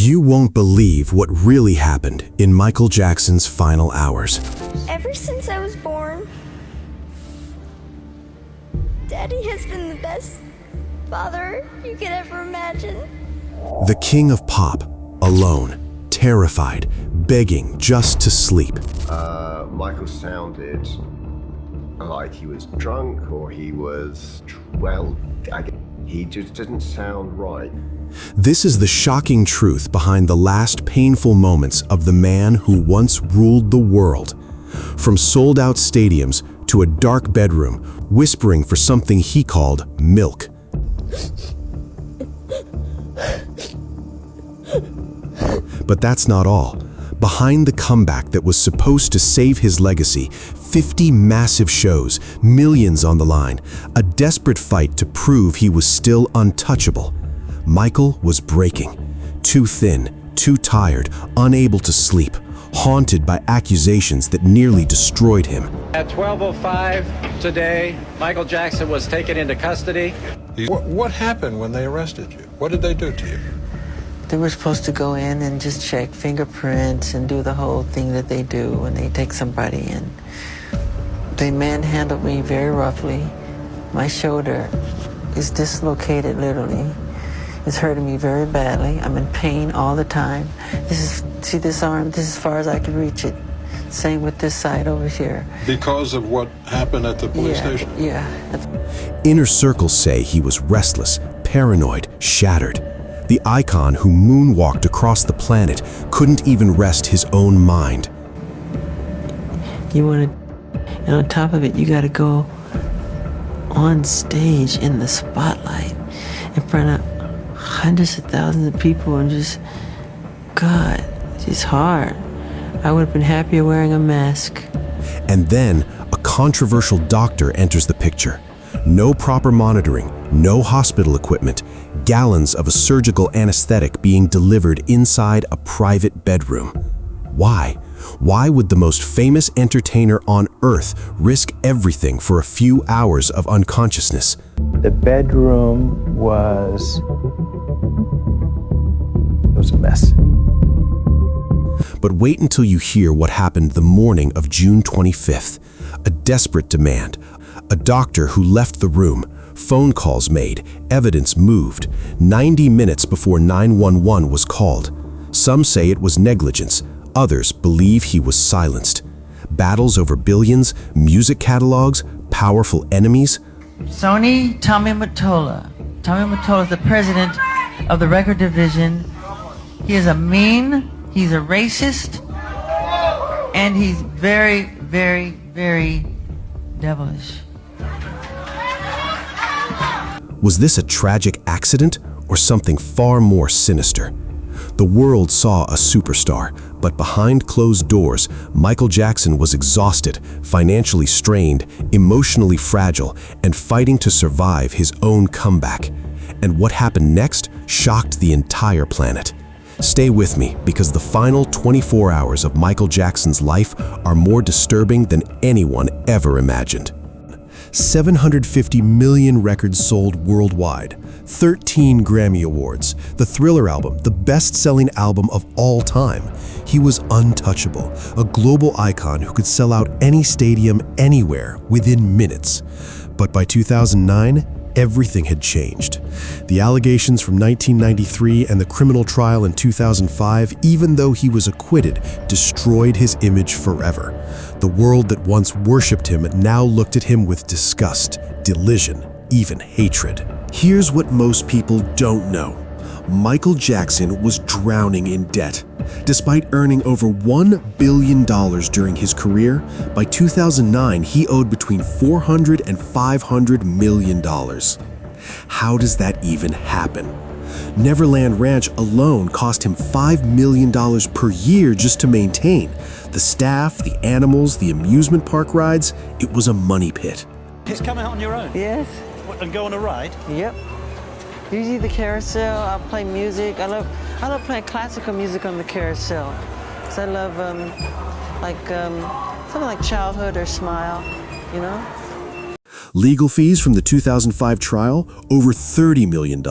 You won't believe what really happened in Michael Jackson's final hours. Ever since I was born, Daddy has been the best father you could ever imagine. The king of pop, alone, terrified, begging just to sleep. Michael sounded like he was drunk or he was, well, he just didn't sound right. This is the shocking truth behind the last painful moments of the man who once ruled the world. From sold-out stadiums to a dark bedroom, whispering for something he called milk. But that's not all. Behind the comeback that was supposed to save his legacy, 50 massive shows, millions on the line, a desperate fight to prove he was still untouchable. Michael was breaking. Too thin, too tired, unable to sleep, haunted by accusations that nearly destroyed him. At 12:05 today, Michael Jackson was taken into custody. What happened when they arrested you? What did they do to you? They were supposed to go in and just check fingerprints and do the whole thing that they do when they take somebody in. They manhandled me very roughly. My shoulder is dislocated, literally. It's hurting me very badly. I'm in pain all the time. See this arm? This is as far as I can reach it. Same with this side over here. Because of what happened at the police station? Yeah. Inner circles say he was restless, paranoid, shattered. The icon who moonwalked across the planet couldn't even rest his own mind. You want to, and on top of it, you got to go on stage in the spotlight in front of hundreds of thousands of people and just, God, it's hard. I would have been happier wearing a mask. And then a controversial doctor enters the picture. No proper monitoring, no hospital equipment, gallons of a surgical anesthetic being delivered inside a private bedroom. Why? Why would the most famous entertainer on earth risk everything for a few hours of unconsciousness? The bedroom was a mess. But wait until you hear what happened the morning of June 25th. A desperate demand. A doctor who left the room. Phone calls made. Evidence moved. 90 minutes before 911 was called. Some say it was negligence. Others believe he was silenced. Battles over billions, music catalogs, powerful enemies. Sony Tommy Mottola. Tommy Mottola is the president of the record division. He is a mean, he's a racist, and he's very, very, very devilish. Was this a tragic accident or something far more sinister? The world saw a superstar, but behind closed doors, Michael Jackson was exhausted, financially strained, emotionally fragile, and fighting to survive his own comeback. And what happened next shocked the entire planet. Stay with me, because the final 24 hours of Michael Jackson's life are more disturbing than anyone ever imagined. 750 million records sold worldwide, 13 Grammy Awards, the Thriller album, the best-selling album of all time. He was untouchable, a global icon who could sell out any stadium anywhere within minutes. But by 2009, everything had changed. The allegations from 1993 and the criminal trial in 2005, even though he was acquitted, destroyed his image forever. The world that once worshipped him now looked at him with disgust, derision, even hatred. Here's what most people don't know. Michael Jackson was drowning in debt. Despite earning over $1 billion during his career, by 2009 he owed between $400 and $500 million. How does that even happen? Neverland Ranch alone cost him $5 million per year just to maintain. The staff, the animals, the amusement park rides, it was a money pit. Just come out on your own? Yes. And go on a ride? Yep. Usually the carousel, I'll play music. I love playing classical music on the carousel. Because I love something like Childhood or Smile, you know? Legal fees from the 2005 trial, over $30 million.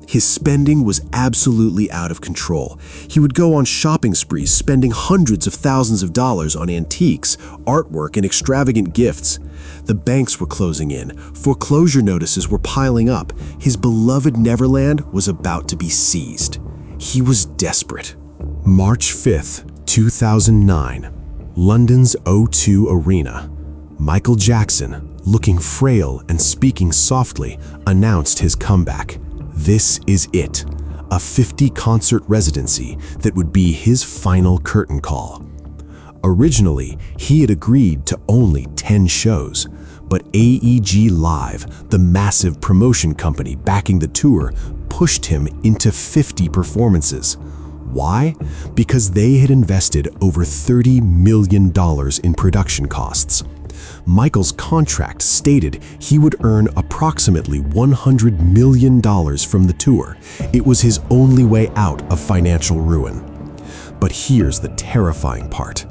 His spending was absolutely out of control. He would go on shopping sprees, spending hundreds of thousands of dollars on antiques, artwork, and extravagant gifts. The banks were closing in. Foreclosure notices were piling up. His beloved Neverland was about to be seized. He was desperate. March 5th, 2009, London's O2 Arena. Michael Jackson, looking frail and speaking softly, announced his comeback. This is it, a 50-concert residency that would be his final curtain call. Originally, he had agreed to only 10 shows, but AEG Live, the massive promotion company backing the tour, pushed him into 50 performances. Why? Because they had invested over $30 million in production costs. Michael's contract stated he would earn approximately $100 million from the tour. It was his only way out of financial ruin. But here's the terrifying part.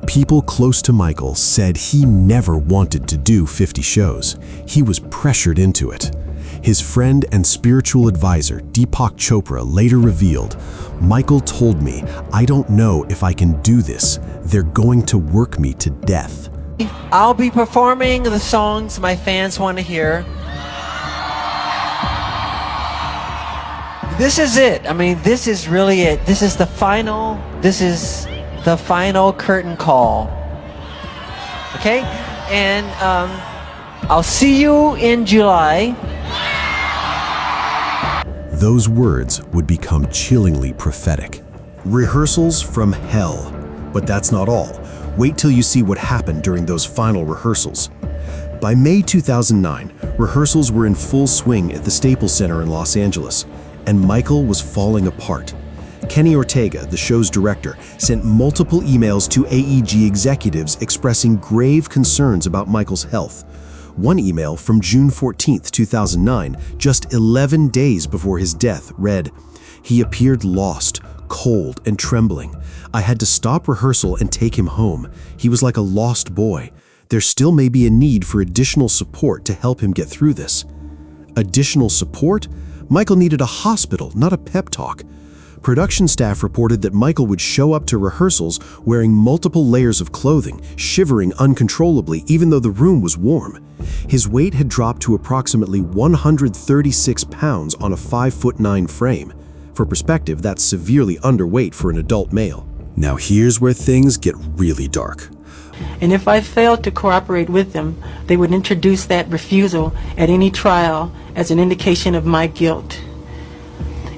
People close to Michael said he never wanted to do 50 shows. He was pressured into it. His friend and spiritual advisor, Deepak Chopra, later revealed, "Michael told me, I don't know if I can do this. They're going to work me to death." I'll be performing the songs my fans want to hear. This is it. I mean, this is really it. This is the final curtain call. Okay? And I'll see you in July. Those words would become chillingly prophetic. Rehearsals from hell. But that's not all. Wait till you see what happened during those final rehearsals. By May 2009, rehearsals were in full swing at the Staples Center in Los Angeles, and Michael was falling apart. Kenny Ortega, the show's director, sent multiple emails to AEG executives expressing grave concerns about Michael's health. One email from June 14, 2009, just 11 days before his death, read, "He appeared lost, cold, and trembling. I had to stop rehearsal and take him home. He was like a lost boy. There still may be a need for additional support to help him get through this." Additional support? Michael needed a hospital, not a pep talk. Production staff reported that Michael would show up to rehearsals wearing multiple layers of clothing, shivering uncontrollably even though the room was warm. His weight had dropped to approximately 136 pounds on a 5'9" frame. For perspective, that's severely underweight for an adult male. Now here's where things get really dark. And if I failed to cooperate with them, they would introduce that refusal at any trial as an indication of my guilt.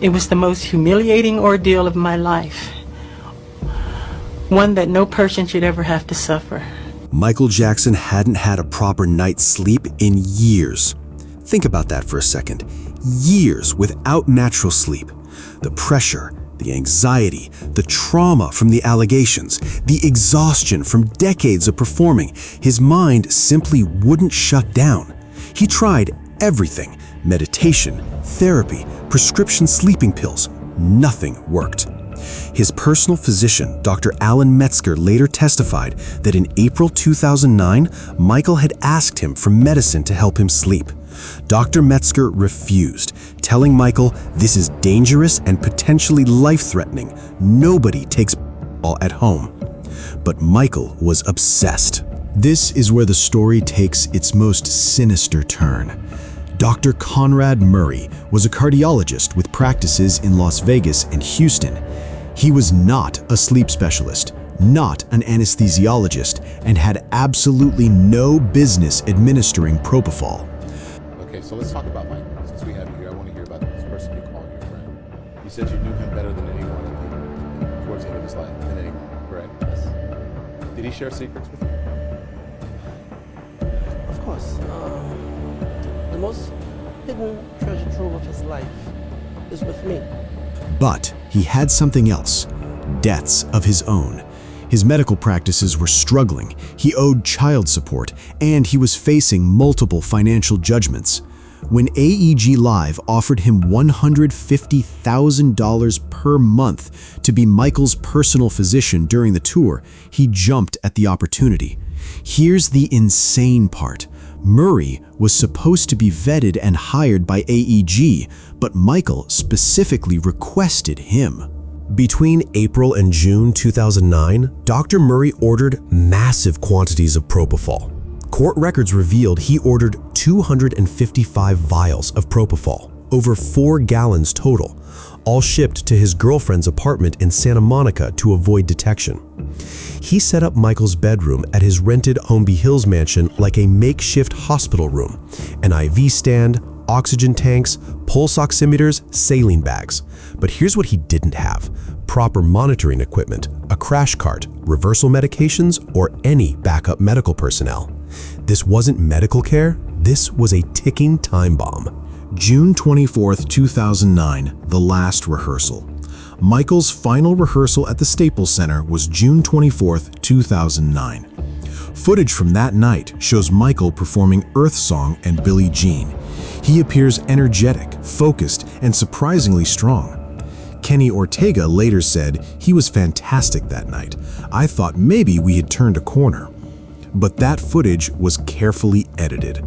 It was the most humiliating ordeal of my life, one that no person should ever have to suffer. Michael Jackson hadn't had a proper night's sleep in years. Think about that for a second. Years without natural sleep. The pressure, the anxiety, the trauma from the allegations, the exhaustion from decades of performing, his mind simply wouldn't shut down. He tried everything: meditation, therapy, prescription sleeping pills. Nothing worked. His personal physician, Dr. Alan Metzger, later testified that in April 2009, Michael had asked him for medicine to help him sleep. Dr. Metzger refused, telling Michael, "This is dangerous and potentially life-threatening. Nobody takes all at home." But Michael was obsessed. This is where the story takes its most sinister turn. Dr. Conrad Murray was a cardiologist with practices in Las Vegas and Houston. He was not a sleep specialist, not an anesthesiologist, and had absolutely no business administering propofol. Okay, so let's talk about Michael. Since we have you here, I want to hear about this person you call your friend. You said you knew him better than anyone towards the end of his life, than anyone, correct? Yes. Did he share secrets with you? Of course. The most hidden treasure trove of his life is with me. But he had something else: debts of his own. His medical practices were struggling, he owed child support, and he was facing multiple financial judgments. When AEG Live offered him $150,000 per month to be Michael's personal physician during the tour, he jumped at the opportunity. Here's the insane part. Murray was supposed to be vetted and hired by AEG, but Michael specifically requested him. Between April and June 2009, Dr. Murray ordered massive quantities of propofol. Court records revealed he ordered 255 vials of propofol, over 4 gallons total, all shipped to his girlfriend's apartment in Santa Monica to avoid detection. He set up Michael's bedroom at his rented Holmby Hills mansion like a makeshift hospital room, an IV stand, oxygen tanks, pulse oximeters, saline bags. But here's what he didn't have: proper monitoring equipment, a crash cart, reversal medications, or any backup medical personnel. This wasn't medical care, this was a ticking time bomb. June 24, 2009, the last rehearsal. Michael's final rehearsal at the Staples Center was June 24, 2009. Footage from that night shows Michael performing Earth Song and Billie Jean. He appears energetic, focused, and surprisingly strong. Kenny Ortega later said, "He was fantastic that night. I thought maybe we had turned a corner." But that footage was carefully edited.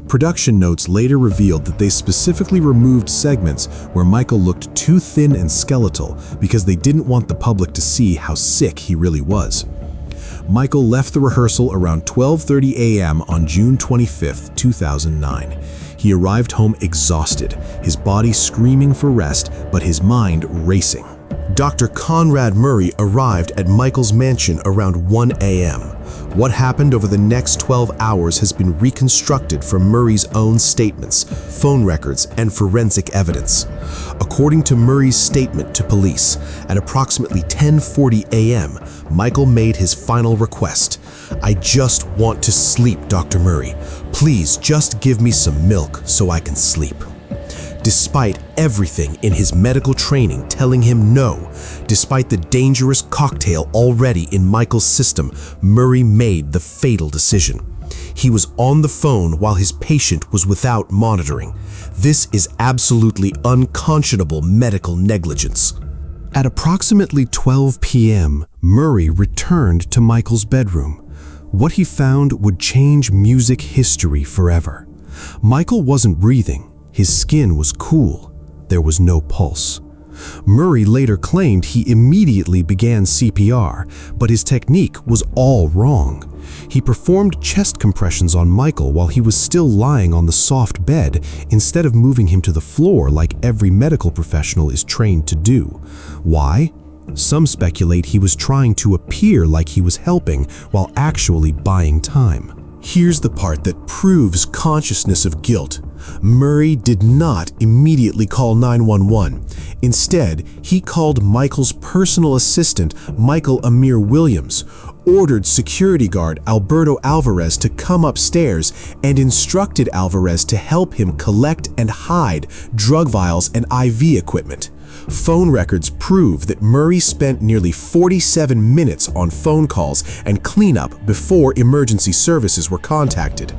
Production notes later revealed that they specifically removed segments where Michael looked too thin and skeletal because they didn't want the public to see how sick he really was. Michael left the rehearsal around 12:30 a.m. on June 25, 2009. He arrived home exhausted, his body screaming for rest, but his mind racing. Dr. Conrad Murray arrived at Michael's mansion around 1 a.m. What happened over the next 12 hours has been reconstructed from Murray's own statements, phone records, and forensic evidence. According to Murray's statement to police, at approximately 10:40 a.m., Michael made his final request. "I just want to sleep, Dr. Murray. Please just give me some milk so I can sleep." Despite everything in his medical training telling him no, despite the dangerous cocktail already in Michael's system, Murray made the fatal decision. He was on the phone while his patient was without monitoring. This is absolutely unconscionable medical negligence. At approximately 12 p.m., Murray returned to Michael's bedroom. What he found would change music history forever. Michael wasn't breathing. His skin was cool. There was no pulse. Murray later claimed he immediately began CPR, but his technique was all wrong. He performed chest compressions on Michael while he was still lying on the soft bed instead of moving him to the floor like every medical professional is trained to do. Why? Some speculate he was trying to appear like he was helping while actually buying time. Here's the part that proves consciousness of guilt. Murray did not immediately call 911. Instead, he called Michael's personal assistant, Michael Amir Williams, ordered security guard Alberto Alvarez to come upstairs, and instructed Alvarez to help him collect and hide drug vials and IV equipment. Phone records prove that Murray spent nearly 47 minutes on phone calls and cleanup before emergency services were contacted.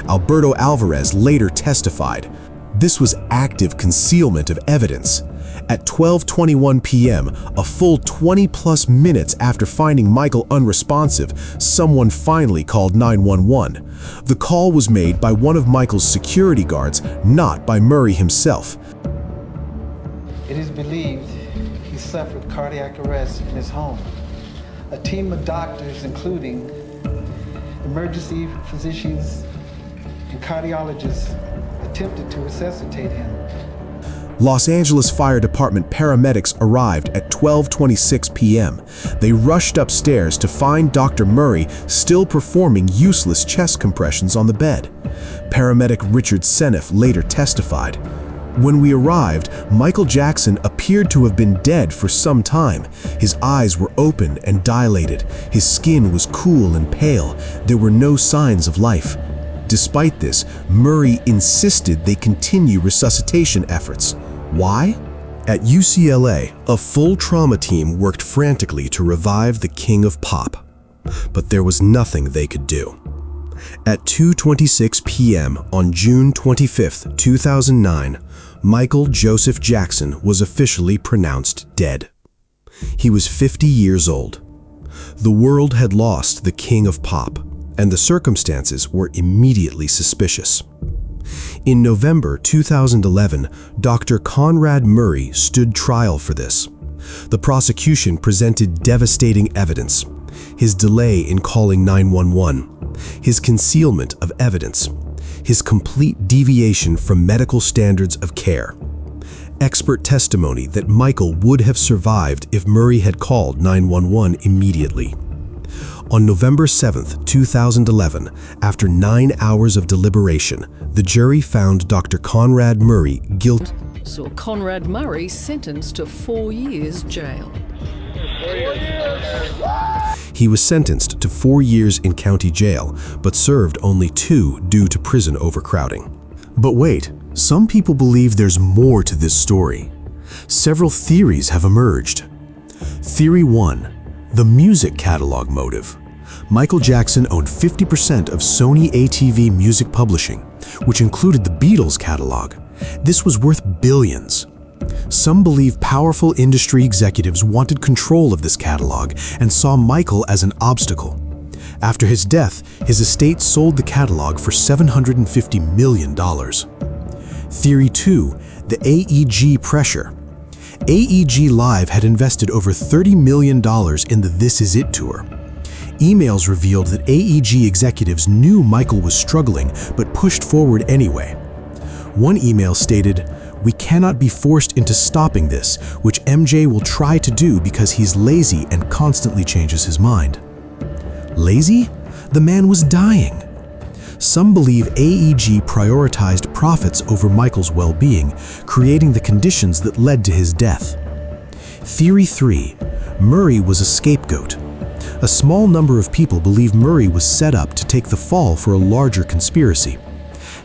Alberto Alvarez later testified. This was active concealment of evidence. At 12:21 p.m., a full 20-plus minutes after finding Michael unresponsive, someone finally called 911. The call was made by one of Michael's security guards, not by Murray himself. It is believed he suffered cardiac arrest in his home. A team of doctors, including emergency physicians and cardiologists, attempted to resuscitate him. Los Angeles Fire Department paramedics arrived at 12:26 p.m. They rushed upstairs to find Dr. Murray still performing useless chest compressions on the bed. Paramedic Richard Seneff later testified. When we arrived, Michael Jackson appeared to have been dead for some time. His eyes were open and dilated. His skin was cool and pale. There were no signs of life. Despite this, Murray insisted they continue resuscitation efforts. Why? At UCLA, a full trauma team worked frantically to revive the king of pop. But there was nothing they could do. At 2:26 p.m. on June 25, 2009, Michael Joseph Jackson was officially pronounced dead. He was 50 years old. The world had lost the king of pop. and the circumstances were immediately suspicious. In November 2011, Dr. Conrad Murray stood trial for this. The prosecution presented devastating evidence: his delay in calling 911, his concealment of evidence, his complete deviation from medical standards of care, expert testimony that Michael would have survived if Murray had called 911 immediately. On November 7, 2011, after 9 hours of deliberation, the jury found Dr. Conrad Murray guilty. Saw Conrad Murray sentenced to 4 years jail. He was sentenced to 4 years in county jail, but served only 2 due to prison overcrowding. But wait, some people believe there's more to this story. Several theories have emerged. Theory 1. The music catalog motive. Michael Jackson owned 50% of Sony ATV Music Publishing, which included the Beatles catalog. This was worth billions. Some believe powerful industry executives wanted control of this catalog and saw Michael as an obstacle. After his death, his estate sold the catalog for $750 million. Theory 2. The AEG pressure. AEG Live had invested over $30 million in the This Is It tour. Emails revealed that AEG executives knew Michael was struggling but pushed forward anyway. One email stated, "We cannot be forced into stopping this, which MJ will try to do because he's lazy and constantly changes his mind." Lazy? The man was dying. Some believe AEG prioritized profits over Michael's well-being, creating the conditions that led to his death. Theory 3. Murray was a scapegoat. A small number of people believe Murray was set up to take the fall for a larger conspiracy.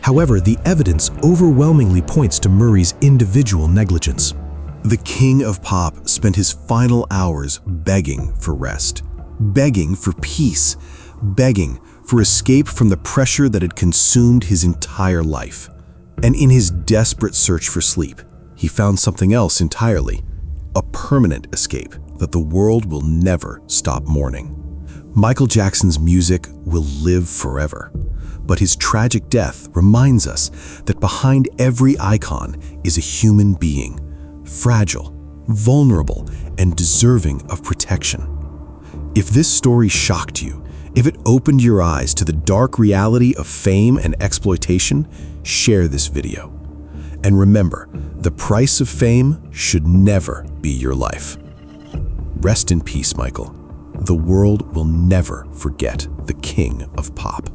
However, the evidence overwhelmingly points to Murray's individual negligence. The king of pop spent his final hours begging for rest, begging for peace, begging for escape from the pressure that had consumed his entire life. And in his desperate search for sleep, he found something else entirely, a permanent escape that the world will never stop mourning. Michael Jackson's music will live forever, but his tragic death reminds us that behind every icon is a human being, fragile, vulnerable, and deserving of protection. If this story shocked you, if it opened your eyes to the dark reality of fame and exploitation, share this video. And remember, the price of fame should never be your life. Rest in peace, Michael. The world will never forget the king of pop.